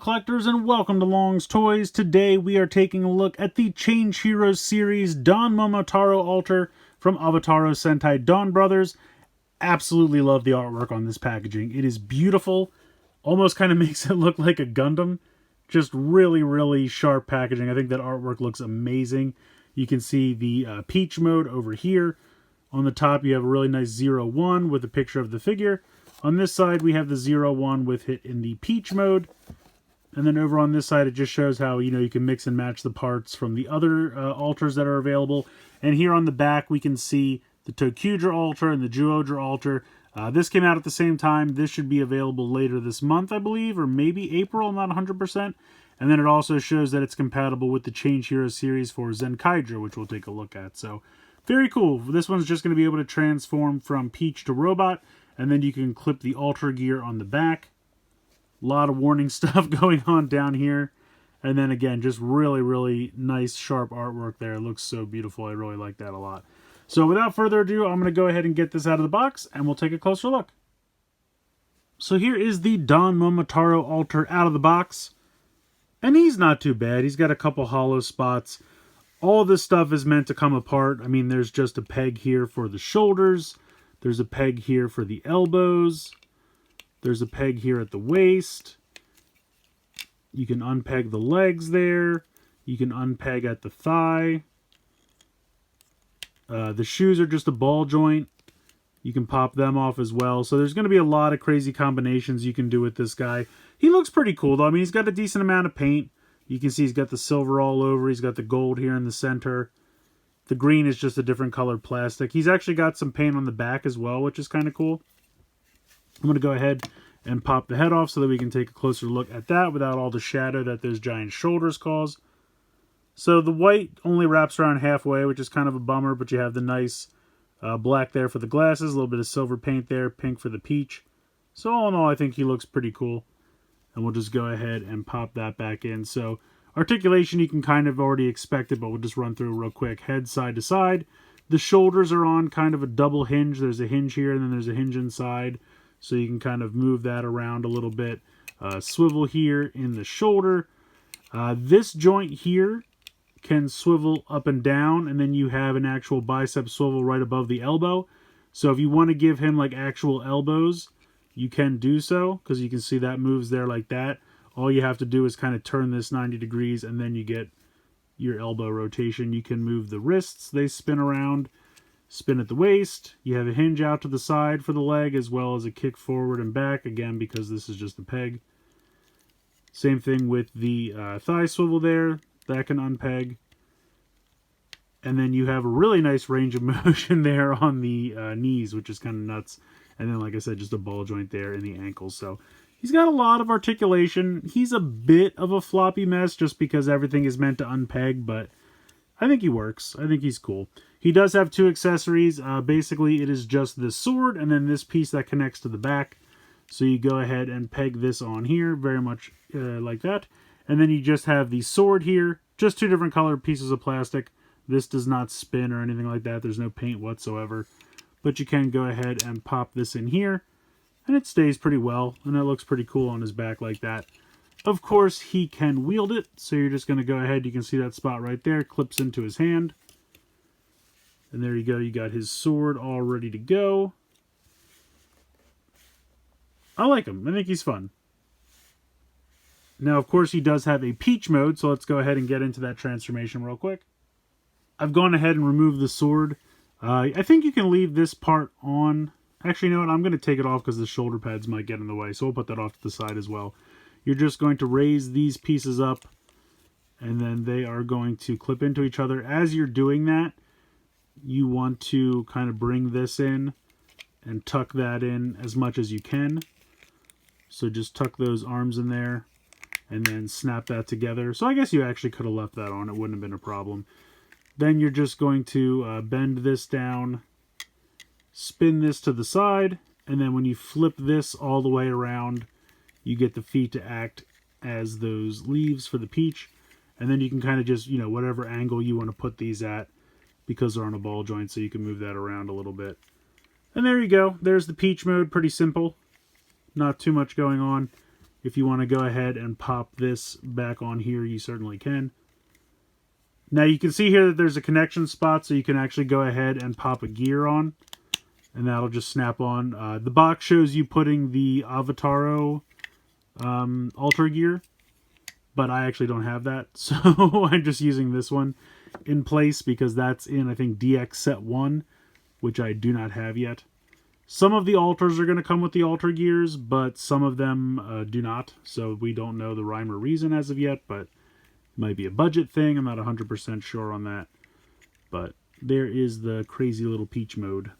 collectors, and welcome to Long's Toys. Today we are taking a look at the Change Heroes series Don Momotaro Alter from Avataro Sentai DonBrothers. Absolutely love the artwork on this packaging. It is beautiful. Almost kind of makes it look like a Gundam. Just really, really sharp packaging. I think that artwork looks amazing. You can see the Peach mode over here. On the top you have a really nice 01 with a picture of the figure. On this side, we have the 01 with it in the Peach mode. And then over on this side, it just shows how, you can mix and match the parts from the other alters that are available. And here on the back, we can see the Tokudra alter and the Juodra alter. This came out at the same time. This should be available later this month, I believe, or maybe April, I'm not 100%. And then it also shows that it's compatible with the Change Heroes series for Zenkaidra, which we'll take a look at. So, very cool. This one's just going to be able to transform from Peach to Robot. And then you can clip the alter gear on the back. A lot of warning stuff going on down here. And then again, just really, really nice, sharp artwork there. It looks so beautiful. I really like that a lot. So without further ado, I'm going to go ahead and get this out of the box, and we'll take a closer look. So here is the Don Momotaro alter out of the box. And he's not too bad. He's got a couple hollow spots. All this stuff is meant to come apart. I mean, there's just a peg here for the shoulders. There's a peg here for the elbows. There's a peg here at the waist. You can unpeg the legs there. You can unpeg at the thigh. The shoes are just a ball joint. You can pop them off as well. So there's going to be a lot of crazy combinations you can do with this guy. He looks pretty cool, though. I mean, he's got a decent amount of paint. You can see he's got the silver all over. He's got the gold here in the center. The green is just a different colored plastic. He's actually got some paint on the back as well, which is kind of cool. I'm going to go ahead and pop the head off so that we can take a closer look at that without all the shadow that those giant shoulders cause. So the white only wraps around halfway, which is kind of a bummer, but you have the nice black there for the glasses, a little bit of silver paint there, pink for the peach. So all in all, I think he looks pretty cool. And we'll just go ahead and pop that back in. So articulation you can kind of already expect it, but we'll just run through real quick. Head side to side. The shoulders are on kind of a double hinge. There's a hinge here, and then there's a hinge inside. So you can kind of move that around a little bit. Swivel here in the shoulder. This joint here can swivel up and down, and then you have an actual bicep swivel right above the elbow. So if you want to give him like actual elbows, you can do so, because you can see that moves there like that. All you have to do is kind of turn this 90 degrees, and then you get your elbow rotation. You can move the wrists. They spin around, spin at the waist. You have a hinge out to the side for the leg, as well as a kick forward and back, again, because this is just a peg. Same thing with the thigh swivel there. That can unpeg. And then you have a really nice range of motion there on the knees, which is kind of nuts. And then, like I said, just a ball joint there in the ankles. So he's got a lot of articulation. He's a bit of a floppy mess just because everything is meant to unpeg, but I think he works. I think he's cool. He does have two accessories. Basically, it is just this sword and then this piece that connects to the back. So you go ahead and peg this on here, very much like that. And then you just have the sword here, just two different colored pieces of plastic. This does not spin or anything like that. There's no paint whatsoever. But you can go ahead and pop this in here. And it stays pretty well. And it looks pretty cool on his back like that. Of course, he can wield it. So you're just going to go ahead. You can see that spot right there. Clips into his hand. And there you go. You got his sword all ready to go. I like him. I think he's fun. Now, of course, he does have a Peach mode. So let's go ahead and get into that transformation real quick. I've gone ahead and removed the sword. I think you can leave this part on. Actually, you know what? I'm going to take it off because the shoulder pads might get in the way. So we'll put that off to the side as well. You're just going to raise these pieces up. And then they are going to clip into each other. As you're doing that, you want to kind of bring this in and tuck that in as much as you can. So just tuck those arms in there and then snap that together. So I guess you actually could have left that on. It wouldn't have been a problem. Then you're just going to bend this down, spin this to the side, and then when you flip this all the way around, you get the feet to act as those leaves for the peach. And then you can kind of just, whatever angle you want to put these at, because they're on a ball joint, so you can move that around a little bit. And there you go. There's the peach mode. Pretty simple. Not too much going on. If you want to go ahead and pop this back on here, you certainly can. Now you can see here that there's a connection spot, so you can actually go ahead and pop a gear on, and that'll just snap on. The box shows you putting the Avataro Ultra gear, but I actually don't have that, so I'm just using this one in place because that's in, I think, DX Set 1, which I do not have yet. Some of the altars are going to come with the Ultra gears, but some of them do not, so we don't know the rhyme or reason as of yet, but might be a budget thing. I'm not 100% sure on that. But there is the crazy little Peach mode.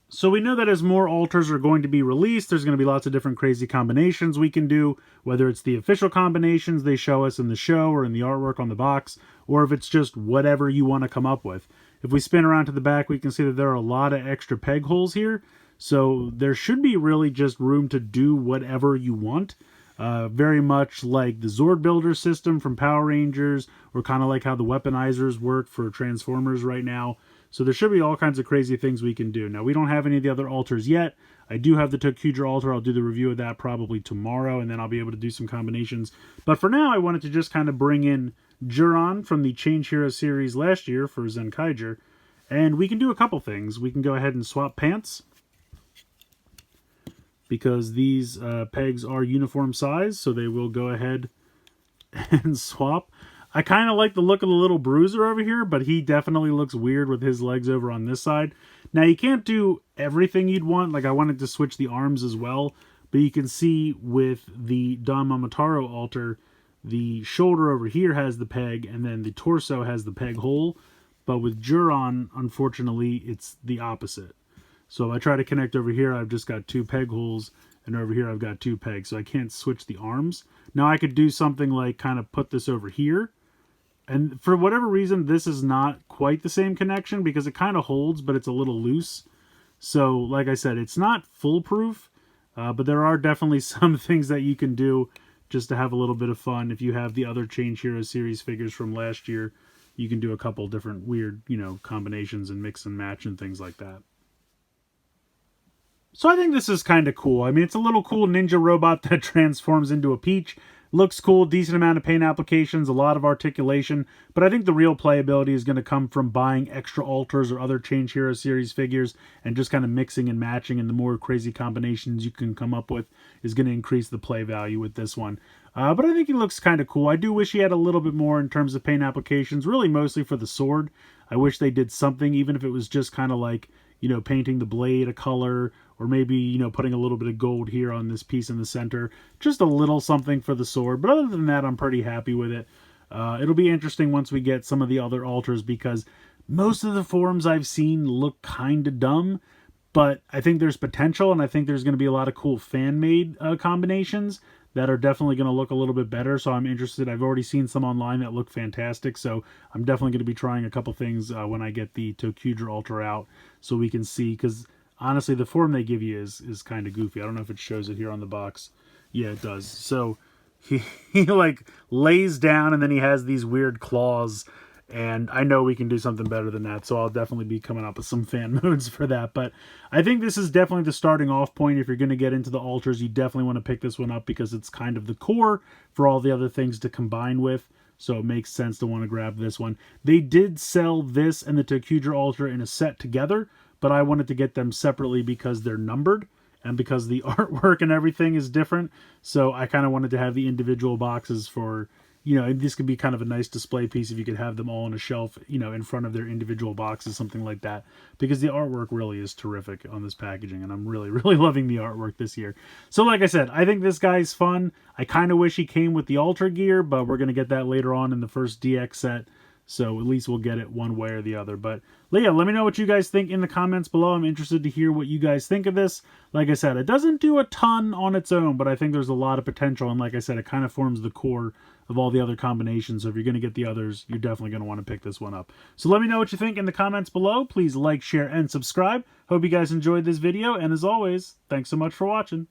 So we know that as more altars are going to be released, there's going to be lots of different crazy combinations we can do, whether it's the official combinations they show us in the show or in the artwork on the box, or if it's just whatever you want to come up with. If we spin around to the back, we can see that there are a lot of extra peg holes here. So there should be really just room to do whatever you want. Very much like the Zord Builder system from Power Rangers, or kind of like how the weaponizers work for Transformers right now. So there should be all kinds of crazy things we can do. Now, we don't have any of the other altars yet. I do have the Tokudra altar. I'll do the review of that probably tomorrow, and then I'll be able to do some combinations. But for now, I wanted to just kind of bring in Juron from the Change Hero series last year for Zenkaiger. And we can do a couple things. We can go ahead and swap pants, because these pegs are uniform size, so they will go ahead and swap. I kind of like the look of the little bruiser over here, but he definitely looks weird with his legs over on this side. Now, you can't do everything you'd want. Like, I wanted to switch the arms as well, but you can see with the Don Momotaro altar, the shoulder over here has the peg, and then the torso has the peg hole. But with Juron, unfortunately, it's the opposite. So if I try to connect over here, I've just got 2 peg holes, and over here I've got 2 pegs, so I can't switch the arms. Now I could do something like kind of put this over here, and for whatever reason, this is not quite the same connection because it kind of holds, but it's a little loose. So like I said, it's not foolproof, but there are definitely some things that you can do just to have a little bit of fun. If you have the other Change Hero series figures from last year, you can do a couple different weird, combinations and mix and match and things like that. So I think this is kind of cool. I mean, it's a little cool ninja robot that transforms into a peach. Looks cool, decent amount of paint applications, a lot of articulation, but I think the real playability is going to come from buying extra altars or other Change Hero series figures and just kind of mixing and matching, and the more crazy combinations you can come up with is going to increase the play value with this one. But I think he looks kind of cool. I do wish he had a little bit more in terms of paint applications, really mostly for the sword. I wish they did something, even if it was just kind of like, painting the blade a color, or maybe, putting a little bit of gold here on this piece in the center. Just a little something for the sword. But other than that, I'm pretty happy with it. It'll be interesting once we get some of the other altars, because most of the forms I've seen look kind of dumb. But I think there's potential, and I think there's going to be a lot of cool fan-made combinations that are definitely going to look a little bit better, so I'm interested. I've already seen some online that look fantastic, so I'm definitely going to be trying a couple things when I get the Tokudra altar out, so we can see, because honestly, the form they give you is kind of goofy. I don't know if it shows it here on the box. Yeah, it does. So he like lays down, and then he has these weird claws, and I know we can do something better than that, so I'll definitely be coming up with some fan modes for that. But I think this is definitely the starting off point. If you're going to get into the altars, you definitely want to pick this one up, because it's kind of the core for all the other things to combine with. So it makes sense to want to grab this one. They did sell this and the Tokudra altar in a set together, but I wanted to get them separately because they're numbered and because the artwork and everything is different. So I kind of wanted to have the individual boxes for, this could be kind of a nice display piece if you could have them all on a shelf, in front of their individual boxes, something like that. Because the artwork really is terrific on this packaging, and I'm really, really loving the artwork this year. So like I said, I think this guy's fun. I kind of wish he came with the Ultra gear, but we're going to get that later on in the first DX set. So at least we'll get it one way or the other. But yeah, let me know what you guys think in the comments below. I'm interested to hear what you guys think of this. Like I said, it doesn't do a ton on its own, but I think there's a lot of potential. And like I said, it kind of forms the core of all the other combinations. So if you're going to get the others, you're definitely going to want to pick this one up. So let me know what you think in the comments below. Please like, share, and subscribe. Hope you guys enjoyed this video. And as always, thanks so much for watching.